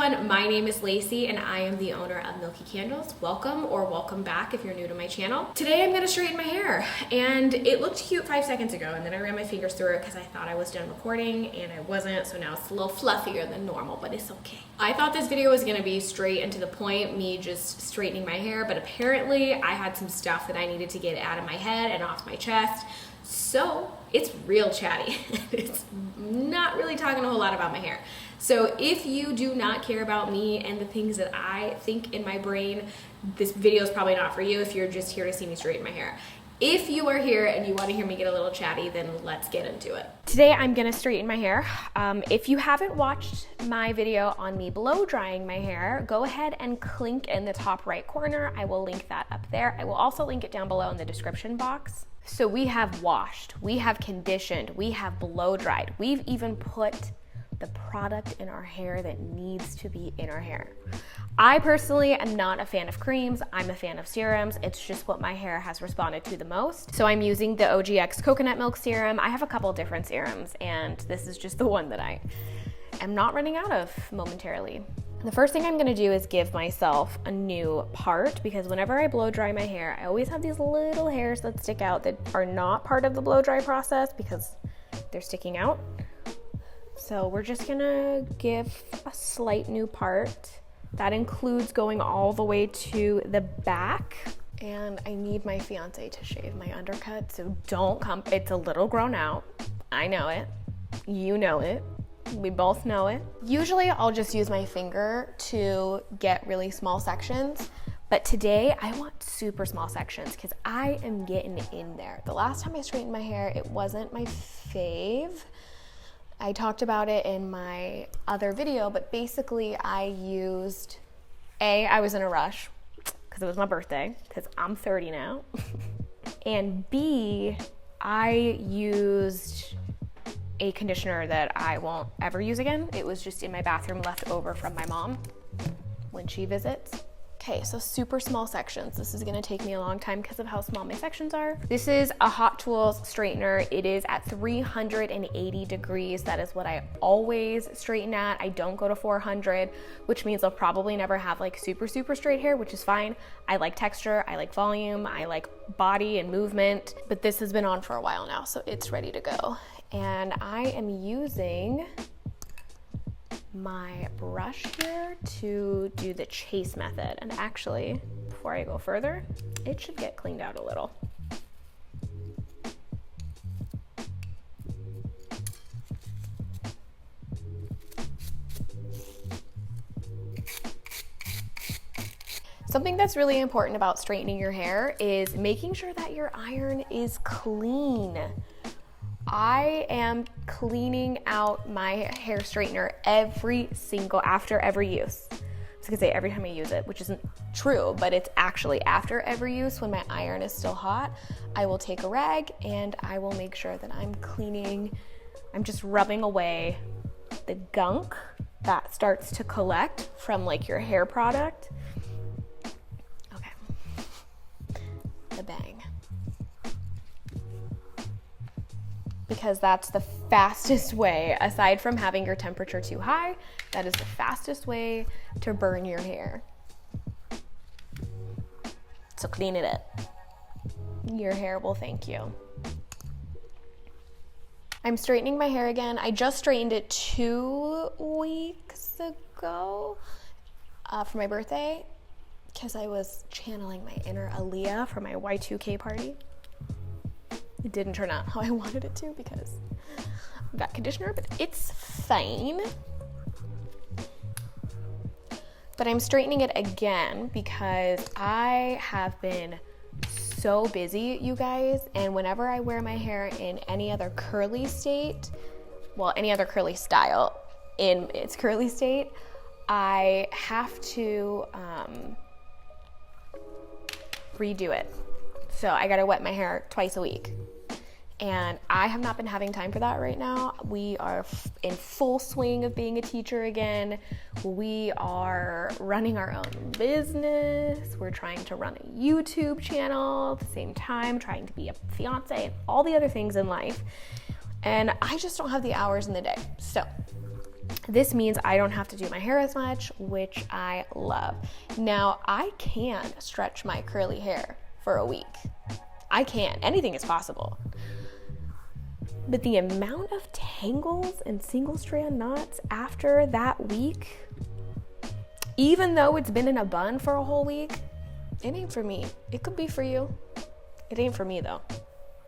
everyone, my name is Lacey and I am the owner of Milky Candles. Welcome or welcome back if you're new to my channel. Today I'm gonna straighten my hair and it looked cute 5 seconds ago and then I ran my fingers through it because I thought I was done recording and I wasn't, so now it's a little fluffier than normal, but it's okay. I thought this video was gonna be straight and to the point, me just straightening my hair, but apparently I had some stuff that I needed to get out of my head and off my chest. So it's real chatty. It's not really talking a whole lot about my hair. So if you do not care about me and the things that I think in my brain, this video is probably not for you if you're just here to see me straighten my hair. If you are here and you want to hear me get a little chatty, then let's get into it. Today I'm gonna straighten my hair. If you haven't watched my video on me blow drying my hair, go ahead and click in the top right corner. I will link that up there. I will also link it down below in the description box. So we have washed, we have conditioned, we have blow dried. We've even put the product in our hair that needs to be in our hair. I personally am not a fan of creams. I'm a fan of serums. It's just what my hair has responded to the most. So I'm using the OGX coconut milk serum. I have a couple different serums and this is just the one that I am not running out of momentarily. The first thing I'm gonna do is give myself a new part because whenever I blow dry my hair, I always have these little hairs that stick out that are not part of the blow dry process because they're sticking out. So we're just gonna give a slight new part. That includes going all the way to the back. And I need my fiance to shave my undercut, so don't come, it's a little grown out. I know it, you know it. We both know it. Usually I'll just use my finger to get really small sections, but today I want super small sections because I am getting in there. The last time I straightened my hair, it wasn't my fave. I talked about it in my other video, but basically I used, I was in a rush because it was my birthday, because I'm 30 now, and B, I used a conditioner that I won't ever use again. It was just in my bathroom left over from my mom when she visits. Okay, so super small sections. This is gonna take me a long time because of how small my sections are. This is a Hot Tools straightener. It is at 380 degrees. That is what I always straighten at. I don't go to 400, which means I'll probably never have like super straight hair, which is fine. I like texture, I like volume, I like body and movement, but this has been on for a while now, so it's ready to go. And I am using my brush here to do the chase method. And actually, before I go further, it should get cleaned out a little. Something that's really important about straightening your hair is making sure that your iron is clean. I am cleaning out my hair straightener after every use. I was gonna say every time I use it, which isn't true, but it's actually after every use when my iron is still hot. I will take a rag and I will make sure that I'm cleaning. I'm just rubbing away the gunk that starts to collect from like your hair product. Okay, the bang. Because that's the fastest way, aside from having your temperature too high, that is the fastest way to burn your hair. So clean it up. Your hair will thank you. I'm straightening my hair again. I just straightened it 2 weeks ago for my birthday because I was channeling my inner Aaliyah for my Y2K party. It didn't turn out how I wanted it to because of that conditioner, but it's fine. But I'm straightening it again because I have been so busy, you guys, and whenever I wear my hair in any other curly state, well, any other curly style in its curly state, I have to redo it. So I gotta wet my hair twice a week. And I have not been having time for that right now. We are in full swing of being a teacher again. We are running our own business. We're trying to run a YouTube channel at the same time, trying to be a fiance and all the other things in life. And I just don't have the hours in the day. So This means I don't have to do my hair as much, which I love. Now, I can stretch my curly hair for a week. I can. Anything is possible. But the amount of tangles and single strand knots after that week, even though it's been in a bun for a whole week, it ain't for me. It could be for you. It ain't for me though.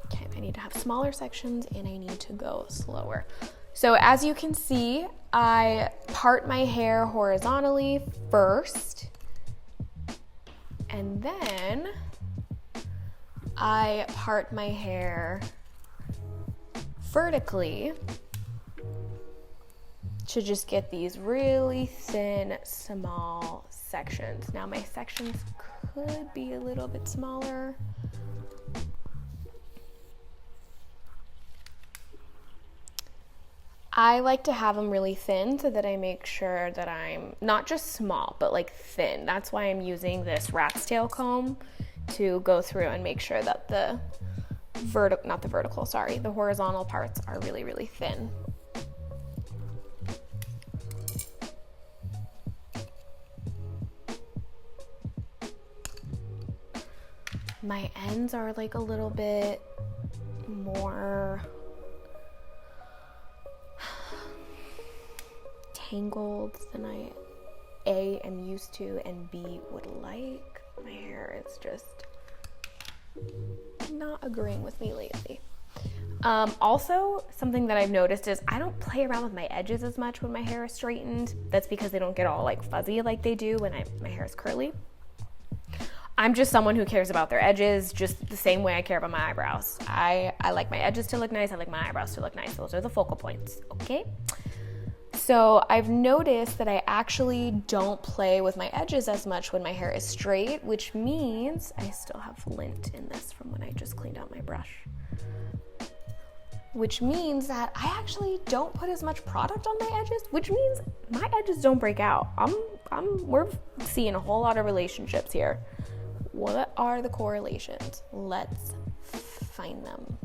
Okay, I need to have smaller sections and I need to go slower. So as you can see, I part my hair horizontally first, and then I part my hair vertically to just get these really thin, small sections. Now my sections could be a little bit smaller. I like to have them really thin so that I make sure that I'm not just small, but like thin. That's why I'm using this rat's tail comb to go through and make sure that the horizontal parts are really, really thin. My ends are like a little bit more tangled than I am used to and B would like. My hair is just not agreeing with me lately. Also, something that I've noticed is I don't play around with my edges as much when my hair is straightened. That's because they don't get all like fuzzy like they do when my hair is curly. I'm just someone who cares about their edges just the same way I care about my eyebrows. I like my edges to look nice. I like my eyebrows to look nice. Those are the focal points, okay? So I've noticed that I actually don't play with my edges as much when my hair is straight, which means I still have lint in this from when I just cleaned out my brush. Which means that I actually don't put as much product on my edges, which means my edges don't break out. We're seeing a whole lot of relationships here. What are the correlations? Let's find them.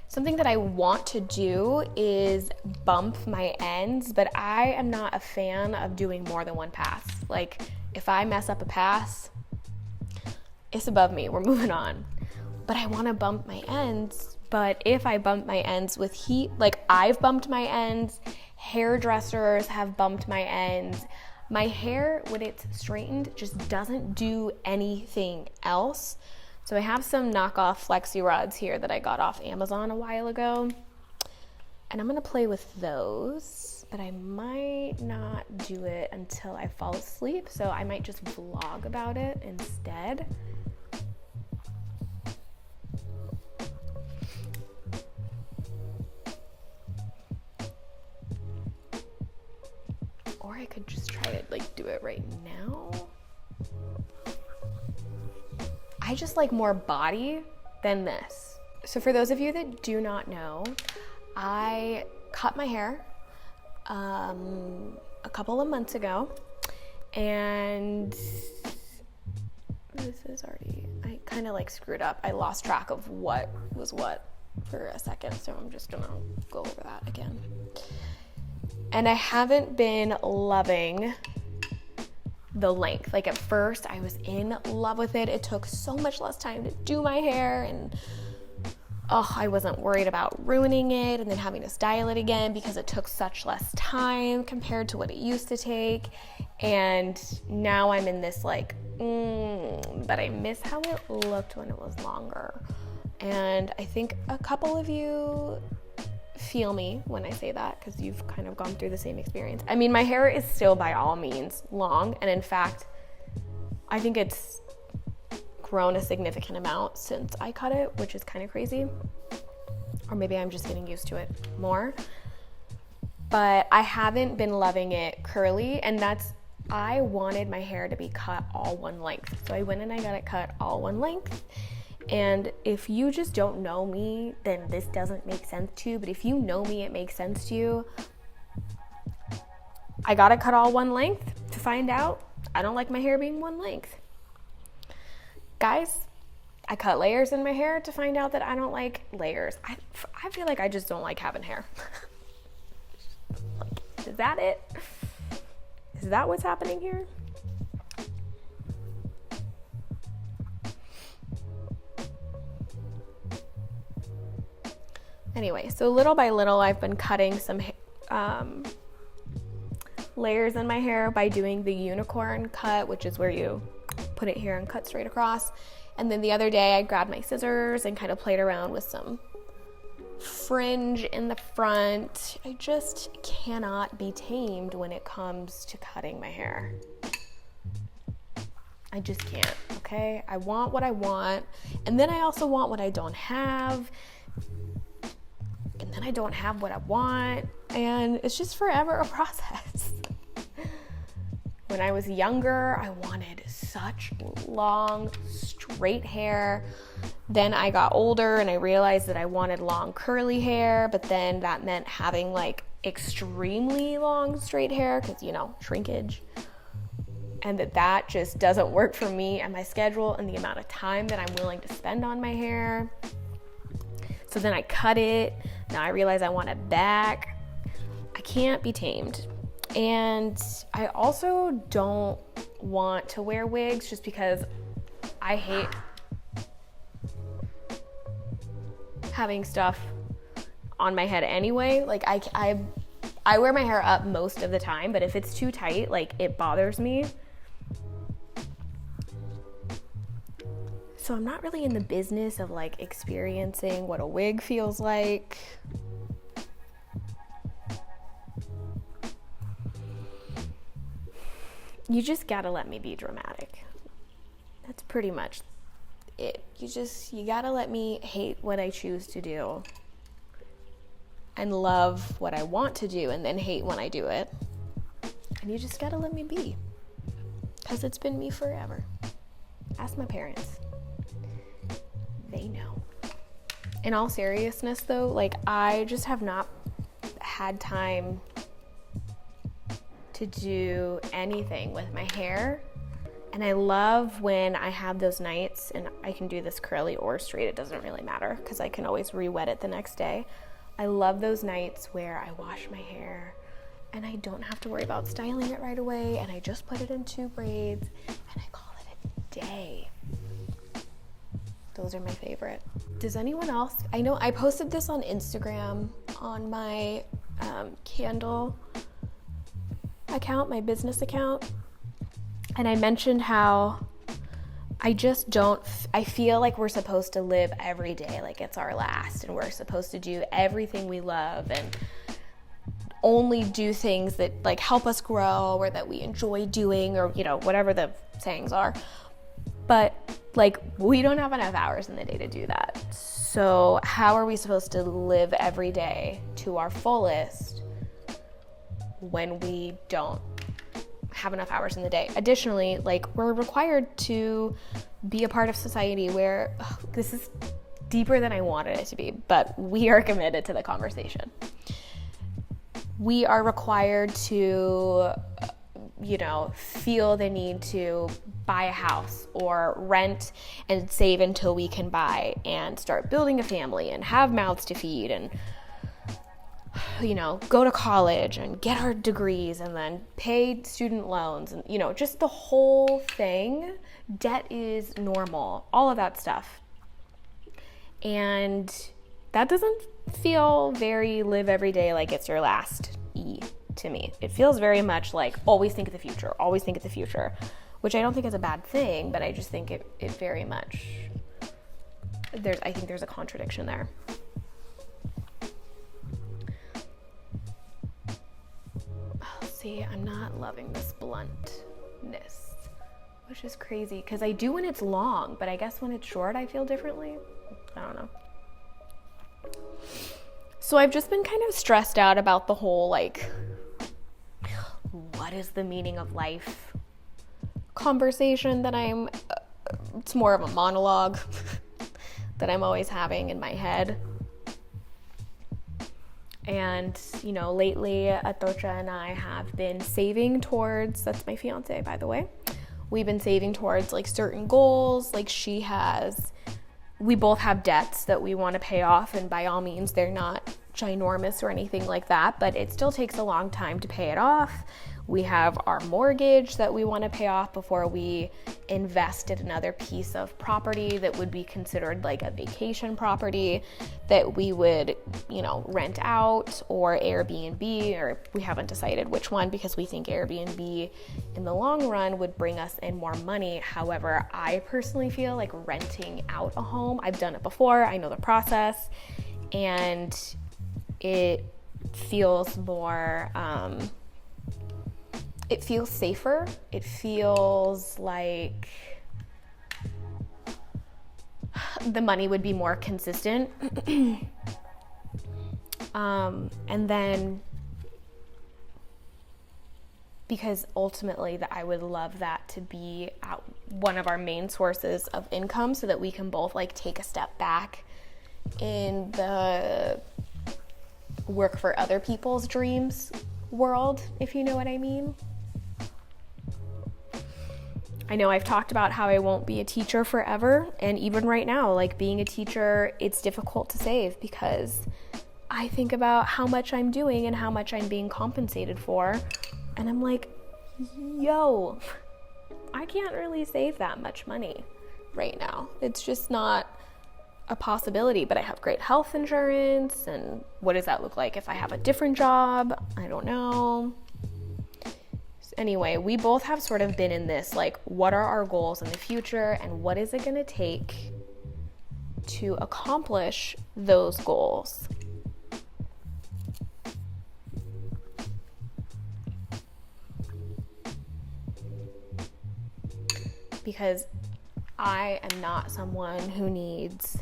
Something that I want to do is bump my ends, but I am not a fan of doing more than one pass. Like, if I mess up a pass, it's above me. We're moving on. But I want to bump my ends. But if I bump my ends with heat, like I've bumped my ends, hairdressers have bumped my ends. My hair, when it's straightened, just doesn't do anything else. So I have some knockoff flexi rods here that I got off Amazon a while ago. And I'm gonna play with those, but I might not do it until I fall asleep. So I might just vlog about it instead. Or I could just try to like do it right now. I just like more body than this. So for those of you that do not know, I cut my hair a couple of months ago, and this is already, I kind of like screwed up. I lost track of what was what for a second, so I'm just gonna go over that again. And I haven't been loving the length. Like at first I was in love with it. It took so much less time to do my hair, and I wasn't worried about ruining it and then having to style it again because it took such less time compared to what it used to take. And now I'm in this like, but I miss how it looked when it was longer. And I think a couple of you feel me when I say that because you've kind of gone through the same experience. I mean, my hair is still by all means long, and in fact, I think it's grown a significant amount since I cut it, which is kind of crazy. Or maybe I'm just getting used to it more. But I haven't been loving it curly, and I wanted my hair to be cut all one length. So I went and I got it cut all one length. And if you just don't know me, then this doesn't make sense to you. But if you know me, it makes sense to you. I got it cut all one length to find out I don't like my hair being one length. Guys, I cut layers in my hair to find out that I don't like layers. I feel like I just don't like having hair. Is that it? Is that what's happening here? Anyway, so little by little, I've been cutting some layers in my hair by doing the unicorn cut, which is where you put it here and cut straight across. And then the other day, I grabbed my scissors and kind of played around with some fringe in the front. I just cannot be tamed when it comes to cutting my hair. I just can't, okay? I want what I want, and then I also want what I don't have, and then I don't have what I want, and it's just forever a process. When I was younger, I wanted such long, straight hair. Then I got older and I realized that I wanted long, curly hair, but then that meant having like extremely long, straight hair because, you know, shrinkage. And that just doesn't work for me and my schedule and the amount of time that I'm willing to spend on my hair. So then I cut it. Now I realize I want it back. I can't be tamed. And I also don't want to wear wigs just because I hate having stuff on my head anyway. Like I wear my hair up most of the time, but if it's too tight, like it bothers me. So I'm not really in the business of like experiencing what a wig feels like. You just gotta let me be dramatic. That's pretty much it. You gotta let me hate what I choose to do and love what I want to do and then hate when I do it. And you just gotta let me be. Because it's been me forever. Ask my parents. They know. In all seriousness though, like I just have not had time to do anything with my hair. And I love when I have those nights and I can do this curly or straight, it doesn't really matter because I can always re-wet it the next day. I love those nights where I wash my hair and I don't have to worry about styling it right away and I just put it in 2 braids and I call it a day. Those are my favorite. Does anyone else, I know I posted this on Instagram on my candle account, my business account, and I mentioned how I feel like we're supposed to live every day like it's our last, and we're supposed to do everything we love and only do things that like help us grow or that we enjoy doing, or you know, whatever the sayings are. But like we don't have enough hours in the day to do that. So how are we supposed to live every day to our fullest when we don't have enough hours in the day? Additionally, like we're required to be a part of society where this is deeper than I wanted it to be, but we are committed to the conversation. We are required to, you know, feel the need to buy a house or rent and save until we can buy and start building a family and have mouths to feed and, you know, go to college and get our degrees and then pay student loans and, you know, just the whole thing. Debt is normal, all of that stuff. And that doesn't feel very live every day like it's your last to me. It feels very much like always think of the future, which I don't think is a bad thing, but I just think it very much, I think there's a contradiction there. See, I'm not loving this bluntness, which is crazy because I do when it's long, but I guess when it's short, I feel differently. I don't know. So I've just been kind of stressed out about the whole, like, what is the meaning of life conversation that it's more of a monologue that I'm always having in my head. And, you know, lately, Atocha and I have been saving towards, that's my fiance, by the way. We've been saving towards, like, certain goals. Like, she has we both have debts that we want to pay off, and by all means, they're not ginormous or anything like that, but it still takes a long time to pay it off. We have our mortgage that we want to pay off before we invest in another piece of property that would be considered like a vacation property that we would, rent out, or Airbnb, or we haven't decided which one because we think Airbnb in the long run would bring us in more money. However, I personally feel like renting out a home, I've done it before, I know the process, and it feels more, it feels safer. It feels like the money would be more consistent. And then, because ultimately I would love that to be one of our main sources of income, so that we can both like take a step back in the work for other people's dreams world, if you know what I mean. I know I've talked about how I won't be a teacher forever, and even right now, like being a teacher, it's difficult to save because I think about how much I'm doing and how much I'm being compensated for, and I'm like, yo, I can't really save that much money right now. It's just not a possibility, but I have great health insurance, and what does that look like if I have a different job? I don't know. Anyway, we both have sort of been in this, like, what are our goals in the future, and what is it going to take to accomplish those goals? Because I am not someone who needs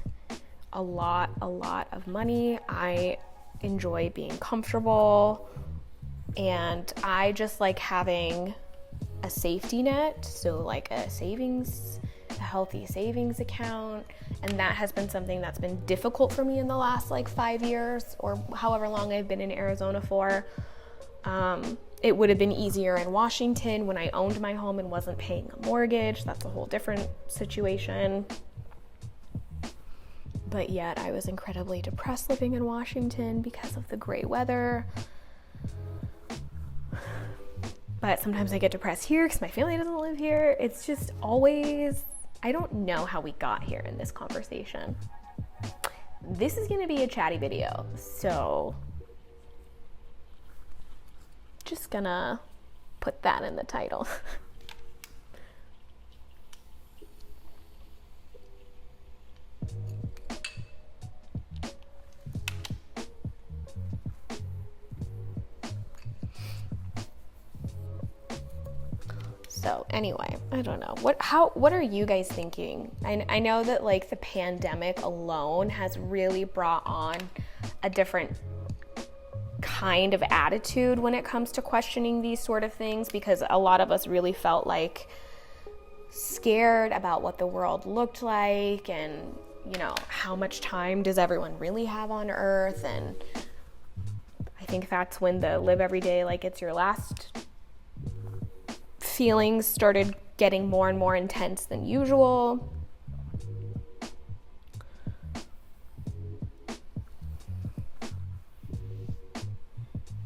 a lot of money. I enjoy being comfortable, and I just like having a safety net, so like a healthy savings account, and that has been something that's been difficult for me in the last like 5 years or however long I've been in Arizona for. It would have been easier in Washington when I owned my home and wasn't paying a mortgage. That's a whole different situation. But yet I was incredibly depressed living in Washington because of the gray weather. But sometimes I get depressed here because my family doesn't live here. It's just always, I don't know how we got here in this conversation. This is going to be a chatty video, so just gonna put that in the title. So anyway, I don't know. What are you guys thinking? I know that like the pandemic alone has really brought on a different kind of attitude when it comes to questioning these sort of things, because a lot of us really felt like scared about what the world looked like, and how much time does everyone really have on earth. And I think that's when the live every day like it's your last feelings started getting more and more intense than usual.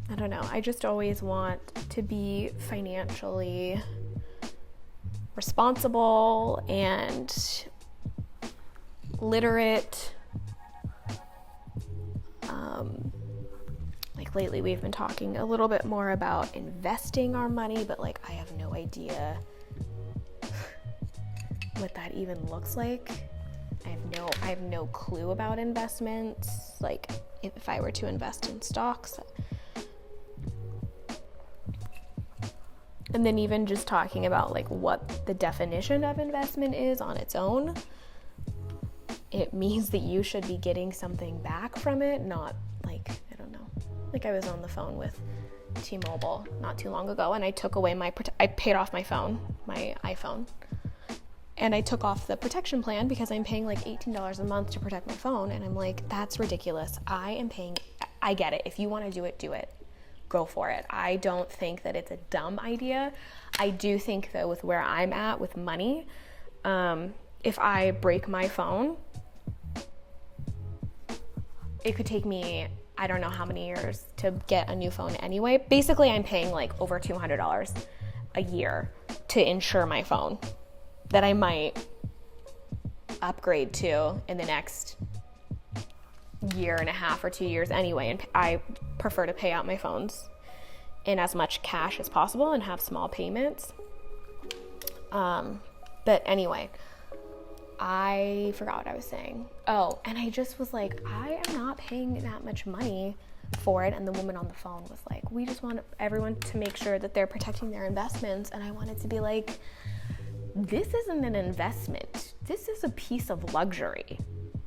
I don't know. I just always want to be financially responsible and literate. Like lately we've been talking a little bit more about investing our money, but like I have no idea what that even looks like. I have no clue about investments. Like if I were to invest in stocks. And then even just talking about like what the definition of investment is on its own, it means that you should be getting something back from it, not like, I don't know. Like I was on the phone with T-Mobile not too long ago, and I took away I paid off my iPhone, and I took off the protection plan because I'm paying like $18 a month to protect my phone, and I'm like, that's ridiculous. I get it. If you want to do it. Go for it. I don't think that it's a dumb idea. I do think though, with where I'm at with money, if I break my phone, it could take me, I don't know how many years to get a new phone anyway. Basically, I'm paying like over $200 a year to insure my phone that I might upgrade to in the next year and a half or 2 years anyway. And I prefer to pay out my phones in as much cash as possible and have small payments. But anyway, I forgot what I was saying. Oh, and I just was like, I am not paying that much money for it. And the woman on the phone was like, we just want everyone to make sure that they're protecting their investments. And I wanted to be like, this isn't an investment. This is a piece of luxury.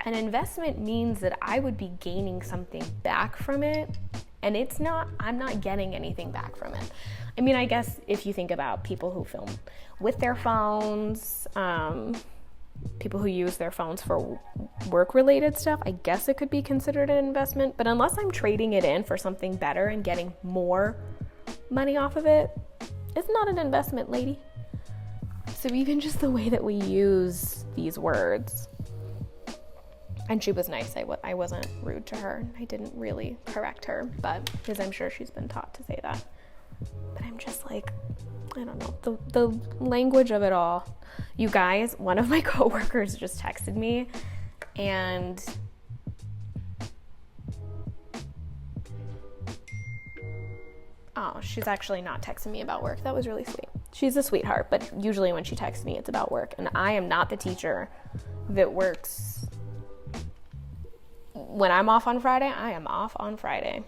An investment means that I would be gaining something back from it. And it's not, I'm not getting anything back from it. I mean, I guess if you think about people who film with their phones, people who use their phones for work-related stuff, I guess it could be considered an investment. But unless I'm trading it in for something better and getting more money off of it, it's not an investment, lady. So even just the way that we use these words. And she was nice. I wasn't rude to her. I didn't really correct her, but because I'm sure she's been taught to say that. But I'm just like, I don't know, the language of it all. You guys, one of my coworkers just texted me, and oh, she's actually not texting me about work. That was really sweet. She's a sweetheart, but usually when she texts me, it's about work. And I am not the teacher that works. When I'm off on Friday, I am off on Friday.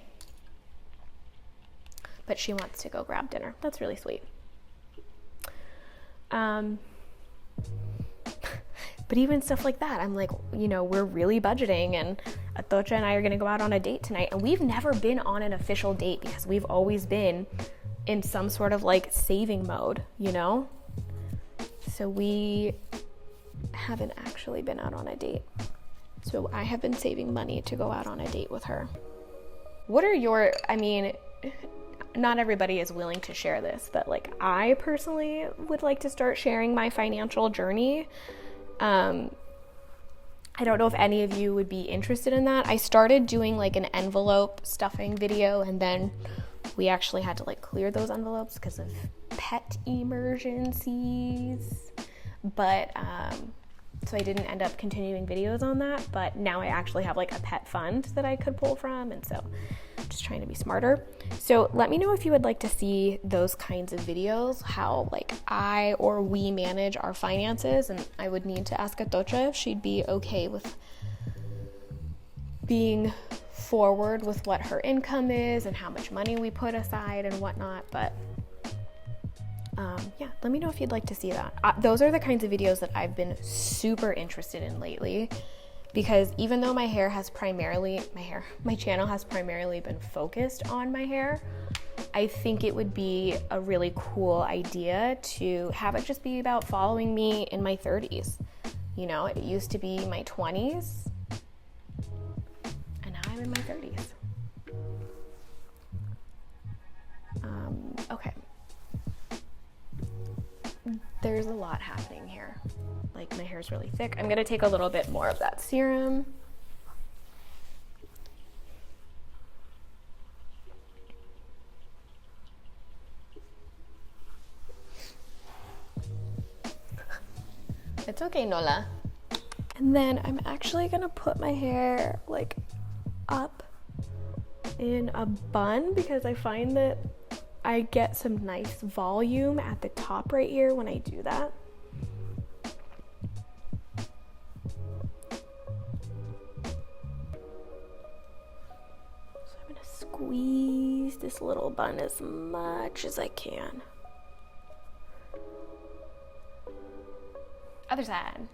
But she wants to go grab dinner. That's really sweet. But even stuff like that, I'm like, you know, we're really budgeting, and Atocha and I are going to go out on a date tonight. And we've never been on an official date because we've always been in some sort of like saving mode, you know? So we haven't actually been out on a date. So I have been saving money to go out on a date with her. What are your, I mean, not everybody is willing to share this, but like I personally would like to start sharing my financial journey. I don't know if any of you would be interested in that. I started doing like an envelope stuffing video, and then we actually had to like clear those envelopes because of pet emergencies. But so I didn't end up continuing videos on that, but now I actually have like a pet fund that I could pull from, and so just trying to be smarter. So let me know if you would like to see those kinds of videos, how like I or we manage our finances. And I would need to ask Atocha if she'd be okay with being forward with what her income is and how much money we put aside and whatnot. But yeah, let me know if you'd like to see that. Those are the kinds of videos that I've been super interested in lately, because even though my channel has primarily been focused on my hair, I think it would be a really cool idea to have it just be about following me in my 30s. You know, it used to be my 20s, and now I'm in my 30s. Okay. There's a lot happening here. Like, my hair's really thick. I'm gonna take a little bit more of that serum. It's okay, Nola. And then I'm actually gonna put my hair like up in a bun, because I find that I get some nice volume at the top right here when I do that. So I'm gonna squeeze this little bun as much as I can. Other side.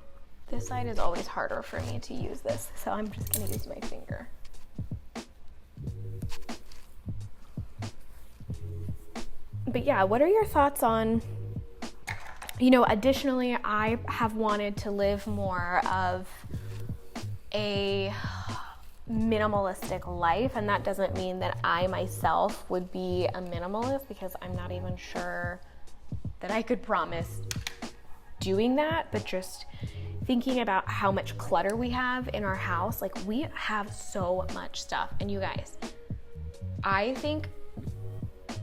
This side is always harder for me to use this, so I'm just gonna use my finger. But yeah, what are your thoughts on, you know, additionally, I have wanted to live more of a minimalistic life, and that doesn't mean that I myself would be a minimalist, because I'm not even sure that I could promise doing that, but just thinking about how much clutter we have in our house. Like, we have so much stuff. And you guys, I think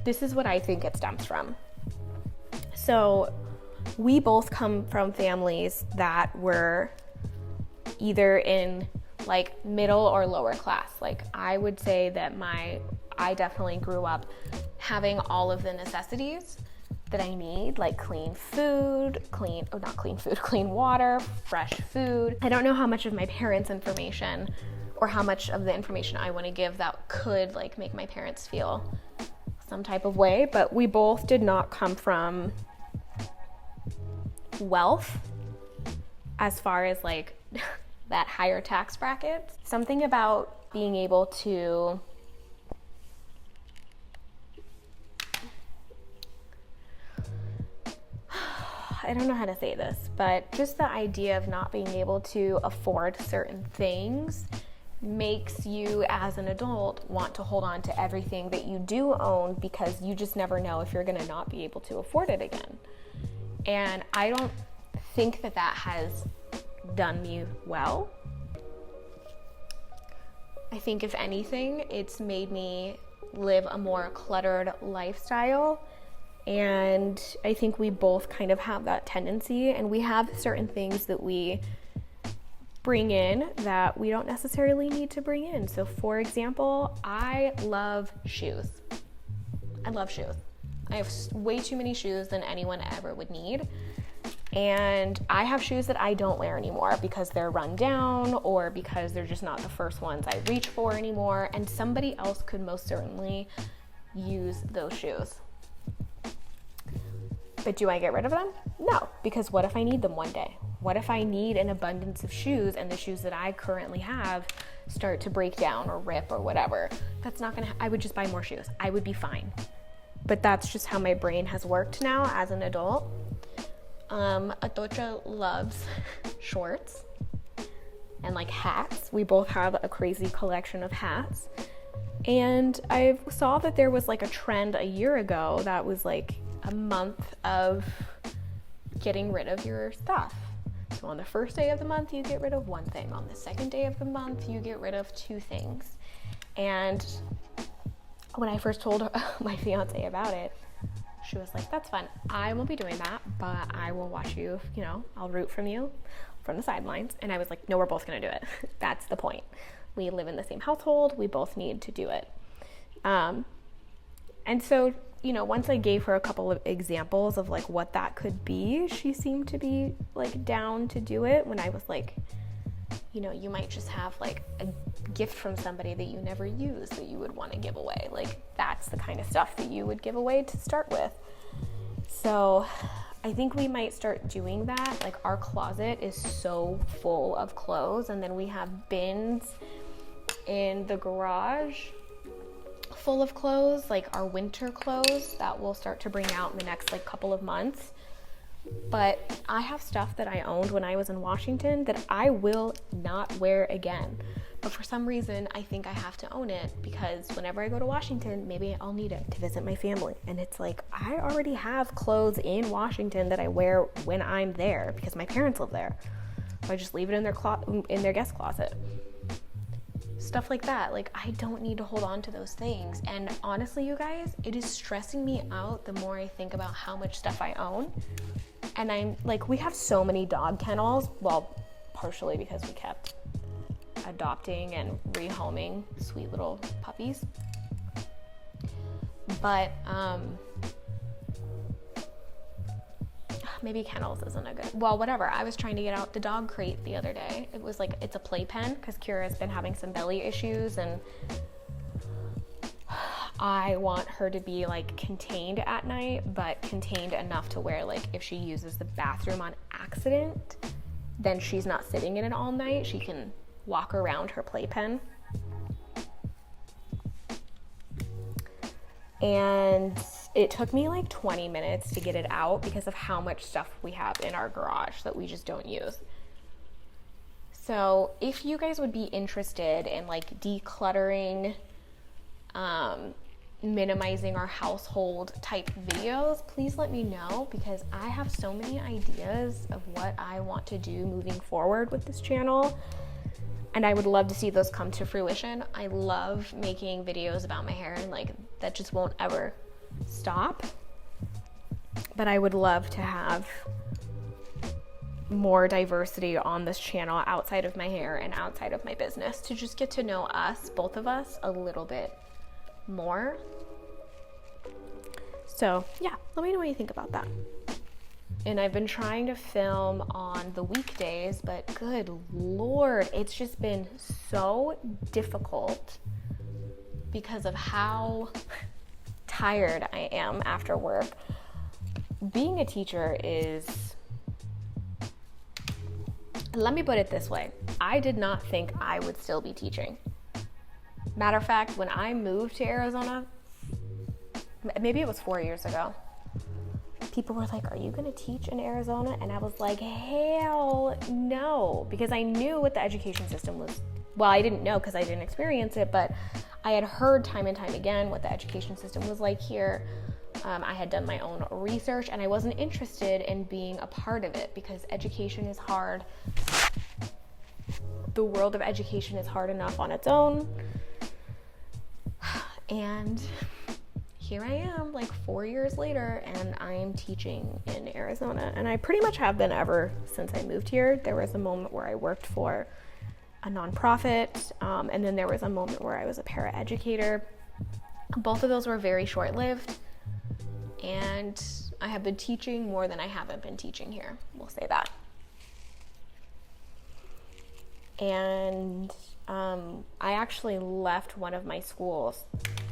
this is what I think it stems from. So we both come from families that were either in like middle or lower class. Like, I would say that I definitely grew up having all of the necessities that I need, like clean water, fresh food. I don't know how much of my parents' information or how much of the information I want to give that could like make my parents feel some type of way, but we both did not come from wealth as far as like that higher tax bracket. Something about being able to I don't know how to say this, but just the idea of not being able to afford certain things makes you as an adult want to hold on to everything that you do own, because you just never know if you're going to not be able to afford it again. And I don't think that has done me well. I think if anything, it's made me live a more cluttered lifestyle. And I think we both kind of have that tendency, and we have certain things that we bring in that we don't necessarily need to bring in. So for example, I love shoes. I have way too many shoes than anyone ever would need. And I have shoes that I don't wear anymore because they're run down or because they're just not the first ones I reach for anymore. And somebody else could most certainly use those shoes. But do I get rid of them? No, because what if I need them one day? What if I need an abundance of shoes and the shoes that I currently have start to break down or rip or whatever? That's not gonna, I would just buy more shoes. I would be fine. But that's just how my brain has worked now as an adult. Atocha loves shorts and like hats. We both have a crazy collection of hats. And I saw that there was like a trend a year ago that was like a month of getting rid of your stuff. So on the first day of the month, you get rid of one thing. On the second day of the month, you get rid of two things. And when I first told my fiance about it, she was like, that's fun. I won't be doing that, but I will watch you, I'll root from you from the sidelines. And I was like, no, we're both going to do it. That's the point. We live in the same household. We both need to do it. And so, once I gave her a couple of examples of like what that could be, she seemed to be like down to do it. When I was like, you might just have like a gift from somebody that you never use that you would want to give away. Like, that's the kind of stuff that you would give away to start with. So I think we might start doing that. Like, our closet is so full of clothes, and then we have bins in the garage full of clothes, like our winter clothes that we'll start to bring out in the next like couple of months. But I have stuff that I owned when I was in Washington that I will not wear again. But for some reason, I think I have to own it, because whenever I go to Washington, maybe I'll need it to visit my family. And it's like, I already have clothes in Washington that I wear when I'm there because my parents live there. So I just leave it in their guest closet. Stuff like that. Like, I don't need to hold on to those things. And honestly, you guys, it is stressing me out the more I think about how much stuff I own. And I'm like, we have so many dog kennels. Well, partially because we kept adopting and rehoming sweet little puppies. But maybe kennels isn't a good, well, whatever. I was trying to get out the dog crate the other day. It was like, it's a playpen because Kira's been having some belly issues, and I want her to be like contained at night, but contained enough to where like if she uses the bathroom on accident, then she's not sitting in it all night. She can walk around her playpen. And it took me like 20 minutes to get it out because of how much stuff we have in our garage that we just don't use. So if you guys would be interested in like decluttering minimizing our household type videos, please let me know, because I have so many ideas of what I want to do moving forward with this channel, and I would love to see those come to fruition. I love making videos about my hair, and like that just won't ever stop. But I would love to have more diversity on this channel outside of my hair and outside of my business, to just get to know us, both of us, a little bit more. So yeah, let me know what you think about that. And I've been trying to film on the weekdays, but good Lord, it's just been so difficult because of how tired I am after work. Being a teacher is, let me put it this way, I did not think I would still be teaching. Matter of fact, when I moved to Arizona, maybe it was 4 years ago, people were like, are you gonna teach in Arizona? And I was like, hell no, because I knew what the education system was. Well, I didn't know because I didn't experience it, but I had heard time and time again what the education system was like here. I had done my own research, and I wasn't interested in being a part of it because education is hard. The world of education is hard enough on its own. And here I am, like 4 years later, and I'm teaching in Arizona. And I pretty much have been ever since I moved here. There was a moment where I worked for a nonprofit, and then there was a moment where I was a paraeducator. Both of those were very short-lived. And I have been teaching more than I haven't been teaching here. We'll say that. And I actually left one of my schools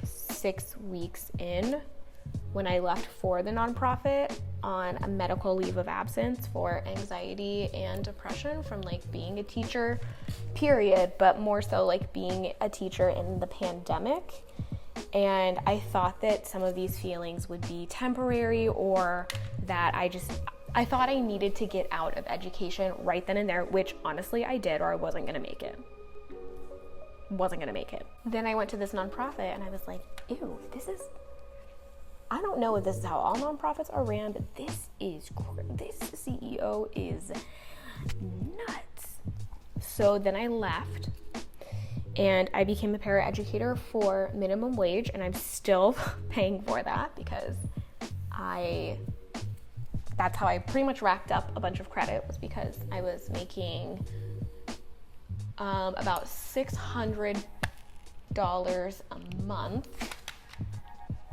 6 weeks in when I left for the nonprofit on a medical leave of absence for anxiety and depression from like being a teacher, period, but more so like being a teacher in the pandemic. And I thought that some of these feelings would be temporary, or that I thought I needed to get out of education right then and there, which honestly I did, or I wasn't gonna make it. Then I went to this nonprofit and I was like, ew, I don't know if this is how all nonprofits are ran, but this CEO is nuts. So then I left. And I became a paraeducator for minimum wage, and I'm still paying for that because that's how I pretty much racked up a bunch of credit, was because I was making about $600 a month.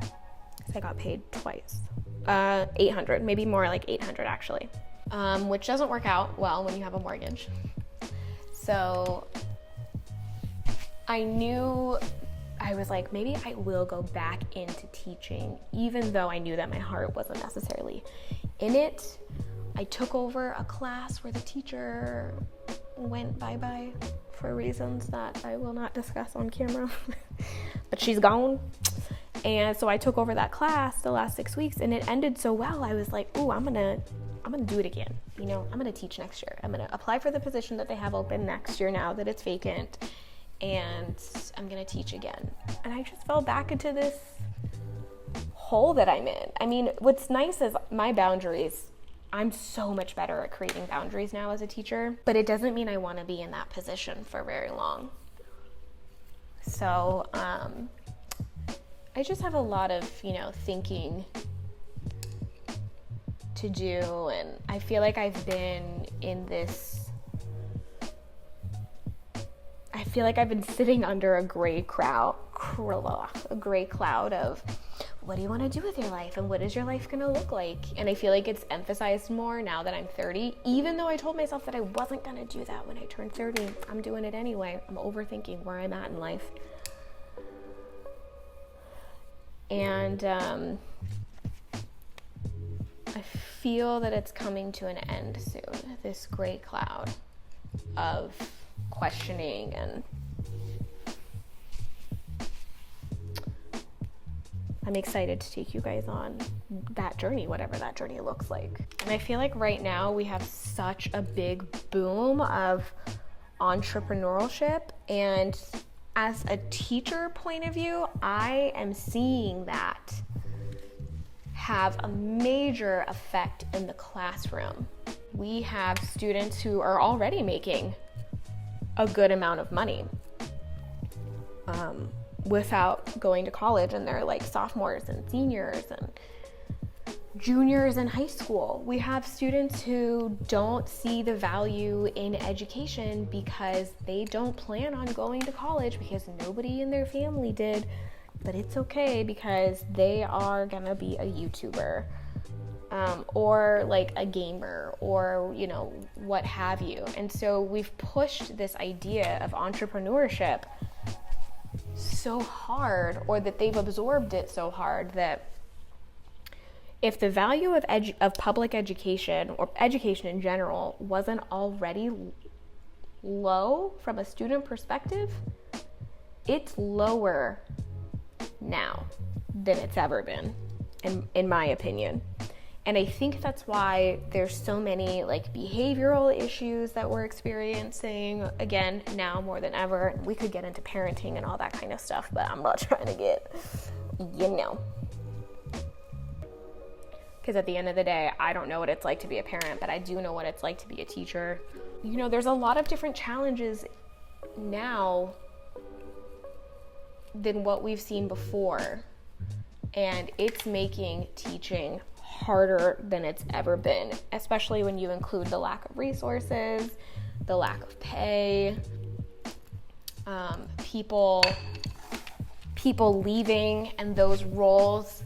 So I got paid twice. 800, maybe more like 800 actually, which doesn't work out well when you have a mortgage. So I knew, I was like, maybe I will go back into teaching, even though I knew that my heart wasn't necessarily in it. I took over a class where the teacher went bye-bye for reasons that I will not discuss on camera, but she's gone. And so I took over that class the last 6 weeks, and it ended so well. I was like, ooh, I'm gonna do it again. You know, I'm gonna teach next year. I'm gonna apply for the position that they have open next year now that it's vacant. And I'm gonna teach again. And I just fell back into this hole that I'm in. I mean, what's nice is my boundaries. I'm so much better at creating boundaries now as a teacher, but it doesn't mean I want to be in that position for very long. So I just have a lot of, thinking to do, and I feel like I've been sitting under a gray cloud of what do you want to do with your life and what is your life going to look like? And I feel like it's emphasized more now that I'm 30, even though I told myself that I wasn't going to do that when I turned 30. I'm doing it anyway. I'm overthinking where I'm at in life. And I feel that it's coming to an end soon, this gray cloud of questioning, and I'm excited to take you guys on that journey, whatever that journey looks like. And I feel like right now we have such a big boom of entrepreneurship, and as a teacher point of view, I am seeing that have a major effect in the classroom. We have students who are already making a good amount of money without going to college, and they're like sophomores and seniors and juniors in high school. We have students who don't see the value in education because they don't plan on going to college because nobody in their family did, but it's okay because they are gonna be a YouTuber, or like a gamer, or what have you. And so we've pushed this idea of entrepreneurship so hard, or that they've absorbed it so hard, that if the value of public education, or education in general, wasn't already low from a student perspective, it's lower now than it's ever been, in my opinion. And I think that's why there's so many like behavioral issues that we're experiencing, again, now more than ever. We could get into parenting and all that kind of stuff, but I'm not trying to get, because at the end of the day, I don't know what it's like to be a parent, but I do know what it's like to be a teacher. There's a lot of different challenges now than what we've seen before, and it's making teaching harder than it's ever been, especially when you include the lack of resources, the lack of pay, people leaving, and those roles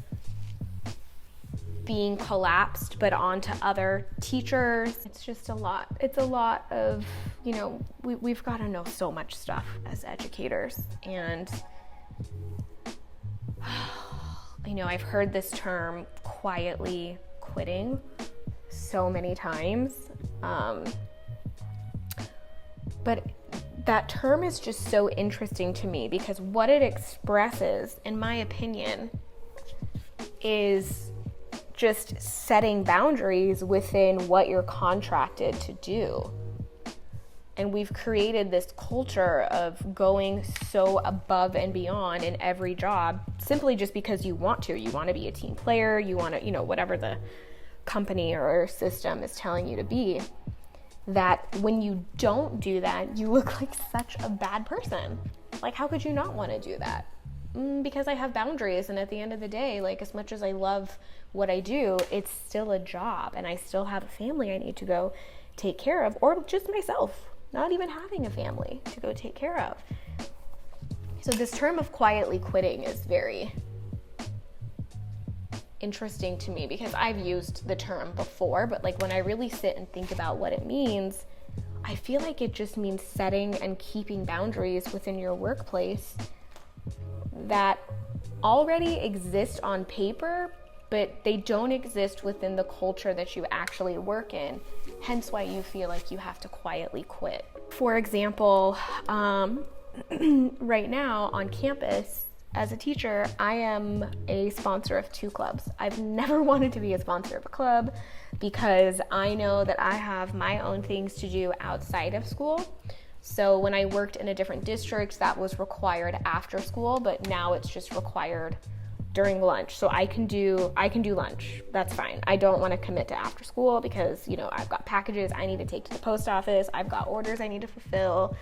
being collapsed but onto other teachers. It's just a lot. It's a lot of, we've got to know so much stuff as educators. And I've heard this term quietly quitting so many times. But that term is just so interesting to me because what it expresses, in my opinion, is just setting boundaries within what you're contracted to do. And we've created this culture of going so above and beyond in every job simply just because you want to. You want to be a team player, you want to, whatever the company or system is telling you to be. That when you don't do that, you look like such a bad person. Like, how could you not want to do that? Because I have boundaries, and at the end of the day, like, as much as I love what I do, it's still a job, and I still have a family I need to go take care of, or just myself, not even having a family to go take care of. So this term of quietly quitting is very interesting to me because I've used the term before, but like when I really sit and think about what it means, I feel like it just means setting and keeping boundaries within your workplace that already exist on paper, but they don't exist within the culture that you actually work in, hence why you feel like you have to quietly quit. For example, right now on campus, as a teacher, I am a sponsor of 2 clubs. I've never wanted to be a sponsor of a club because I know that I have my own things to do outside of school. So when I worked in a different district, that was required after school, but now it's just required during lunch. So I can do lunch. That's fine. I don't want to commit to after school because, I've got packages I need to take to the post office. I've got orders I need to fulfill.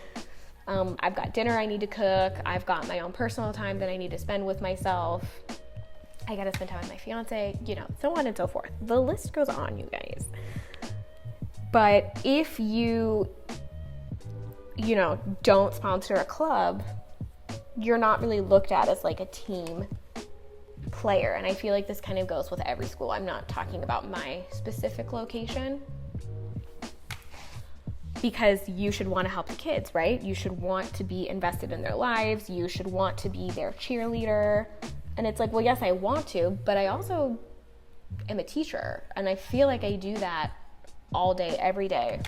I've got dinner I need to cook. I've got my own personal time that I need to spend with myself. I got to spend time with my fiance, so on and so forth. The list goes on, you guys. But if you don't sponsor a club, you're not really looked at as like a team player. And I feel like this kind of goes with every school. I'm not talking about my specific location because you should want to help the kids, right? You should want to be invested in their lives. You should want to be their cheerleader. And it's like, well, yes, I want to, but I also am a teacher. And I feel like I do that all day, every day,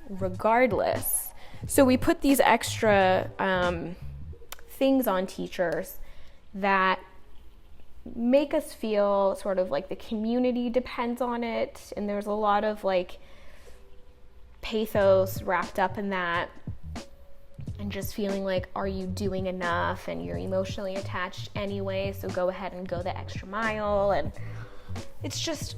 regardless. So we put these extra things on teachers that make us feel sort of like the community depends on it. And there's a lot of like pathos wrapped up in that. and just feeling like, are you doing enough? And you're emotionally attached anyway, so go ahead and go the extra mile. And it's just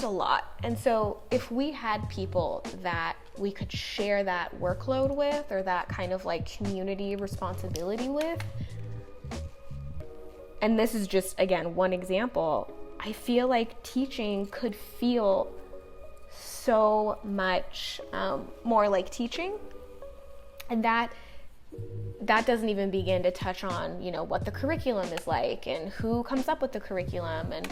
a lot. And so if we had people that we could share that workload with, or that kind of like community responsibility with, and this is just, again, one example, I feel like teaching could feel so much more like teaching. And that doesn't even begin to touch on, you know, what the curriculum is like, and who comes up with the curriculum, and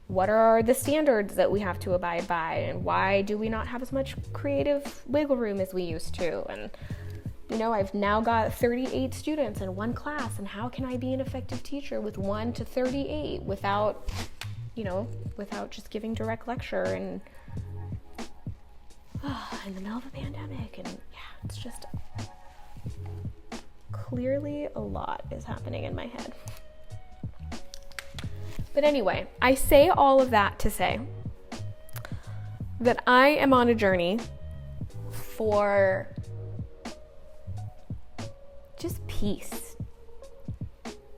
what are the standards that we have to abide by, and why do we not have as much creative wiggle room as we used to. And, you know, I've now got 38 students in one class, and how can I be an effective teacher with 1 to 38 without just giving direct lecture and in the middle of a pandemic. And yeah, it's just clearly a lot is happening in my head. But anyway, I say all of that to say that I am on a journey for just peace.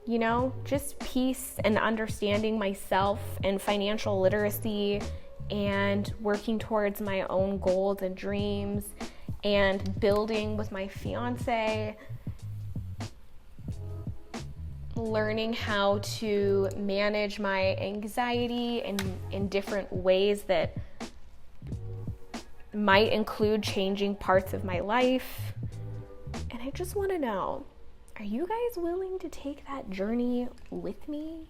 You know, just peace and understanding myself, and financial literacy, and working towards my own goals and dreams, and building with my fiance, learning how to manage my anxiety in different ways that might include changing parts of my life. And I just want to know, are you guys willing to take that journey with me?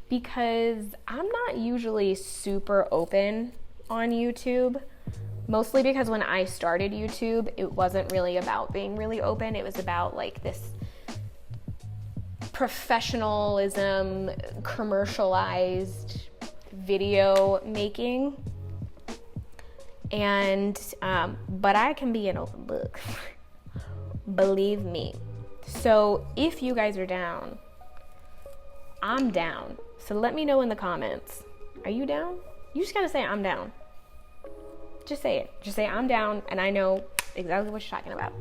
Because I'm not usually super open on YouTube, mostly because when I started YouTube, it wasn't really about being really open. It was about like this professionalism, commercialized video making. And, but I can be an open book, believe me. So if you guys are down, I'm down. So let me know in the comments. Are you down? You just gotta say I'm down. Just say it. Just say I'm down, and I know exactly what you're talking about.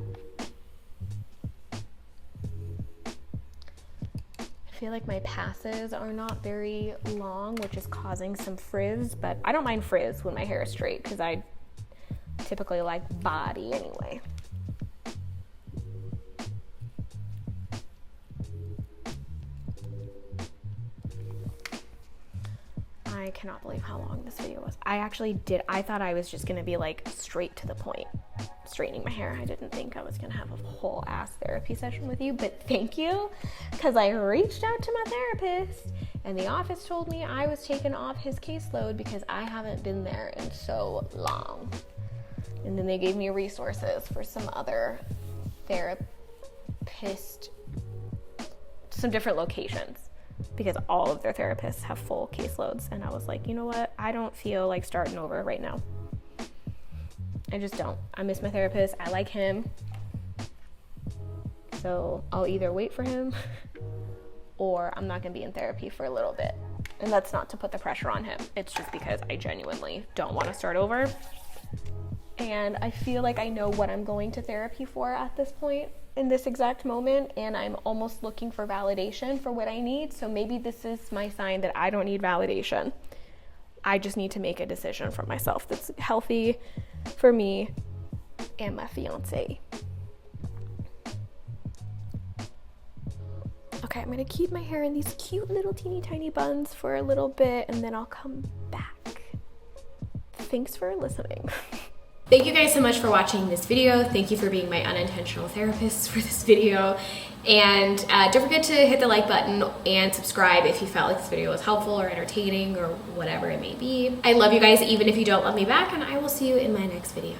I feel like my passes are not very long, which is causing some frizz, but I don't mind frizz when my hair is straight because I typically like body anyway. I cannot believe how long this video was. I thought I was just gonna be like straight to the point, straightening my hair. I didn't think I was gonna have a whole ass therapy session with you, but thank you, because I reached out to my therapist and the office told me I was taken off his caseload because I haven't been there in so long. And then they gave me resources for some other therapist, some different locations, because all of their therapists have full caseloads. And I was like, you know what? I don't feel like starting over right now. I just don't. I miss my therapist. I like him. So I'll either wait for him or I'm not going to be in therapy for a little bit. And that's not to put the pressure on him. It's just because I genuinely don't want to start over. And I feel like I know what I'm going to therapy for at this point, in this exact moment, and I'm almost looking for validation for what I need. So maybe this is my sign that I don't need validation. I just need to make a decision for myself that's healthy for me and my fiance. Okay, I'm gonna keep my hair in these cute little teeny tiny buns for a little bit, and then I'll come back. Thanks for listening. Thank you guys so much for watching this video. Thank you for being my unintentional therapist for this video. And don't forget to hit the like button and subscribe if you felt like this video was helpful or entertaining or whatever it may be. I love you guys even if you don't love me back, and I will see you in my next video.